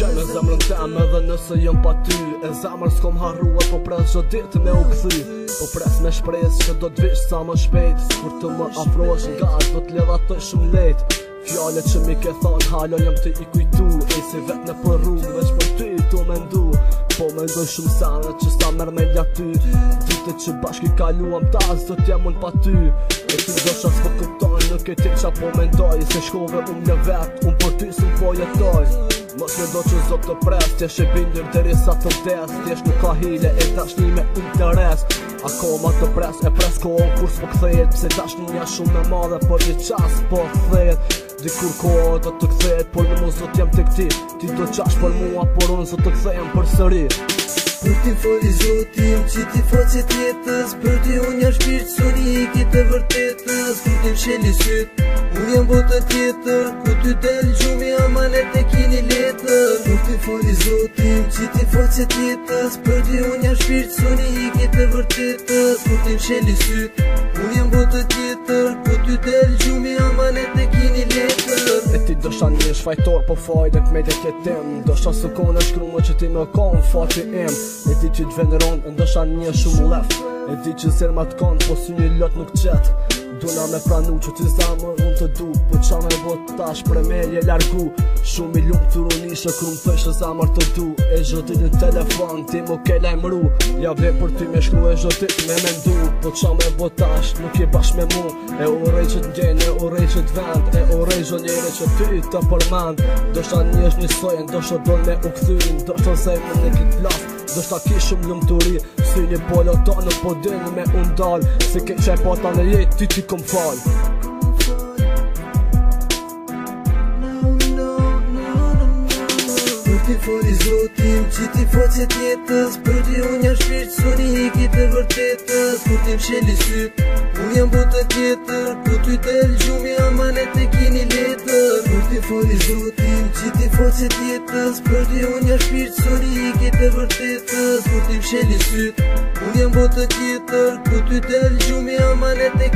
qenë në zemrën tem edhe nëse jëm pa ty. E zemrën s'kom harruar, po pres çdo ditë me u kthy. Po pres me shpresë që do t'vish sa më shpejt. Kur të më afrosh nga do t'ledh atë shumë lejt. Fjallet që mi ke thonë halo jam të i kujtu. E si vet në për rrugë veç për ty tu mendu. Po mendoj shumë sana që sa merr me lja ty. Ditët që bashkë i kaluam tas do t'jem unë pa ty. E ty do shas po kuptoj nuk e ti qa po mendoj. Se shkove unë një vet, unë për ty si po jetoj. Mos me do që zot të pres, t'jesh e bindur deri sa të vdes. T'jesh nuk ka hile e dashni me interes. Akoma të pres, e pres kohën kur s'po kthehet. Pse dashnia shumë e madhe, por një qas po kthehet. Dikur kohë do të kthehet, por në mos do t'jem të këti. Ti do qash për mua, por unë zot të kthehem për sëri. Për ti foli zotim që ti faqet jetës. Për ti unë jam shpirt soni i kitë vërtetës. Kur ti msheli syt, unë jam botë tjetër. Ku ty del gjumi amanet e kini letër. Për ti foli zotim që ti faqet jetës. Për ti unë jam shpirt soni i kitë vërtetës. Kur ti msheli syt, unë jam botë tjetër. Ku ty del gjumi amanet e kini letër. E ti dosha një shfajtor po fajlet me dhe jetim. Dosha së kone shkrume që ti me konë fati im. E ti që t'veneron, ndosha një shumë lef. E ti që zërë ma t'konë, po si një lot nuk qet. Duna me pranu që ti zamër unë të du. Po qa me bot tash për e melje largu. Shumë i lumë të runishe kër më thëshë zamër të du. E zhotit një telefon, ti mu ke lajmëru. Ja vle për ty me shkru e zhotit me mendu. Po qa me bot tash, nuk je bash me mu. E urej që t'gjen, e urej që t'vend. E urej zho njere që ty të përmend. Do shta njësh një sojnë, do shta do me u këthyn. Do shta zemën në kitë plas, do shta ki shumë lumë të ri. Si një polo ta nuk po dinë me undal. Se ke qaj pata në jetë, ti kom fal. Për ti foli zotim që ti faqet jetës. Për ti unë jam shpirt soni i kitë vërtetës. Kur ti msheli syt, unë jam botë tjetër. Ku ty del gjumi amanet e kini letër. Për ti foli zotim që ti faqet jetës. Për ti unë jam shpirt soni i kitë vërtetës. Kur ti msheli syt, unë jam botë tjetër. Ku ty del gjumi amanet e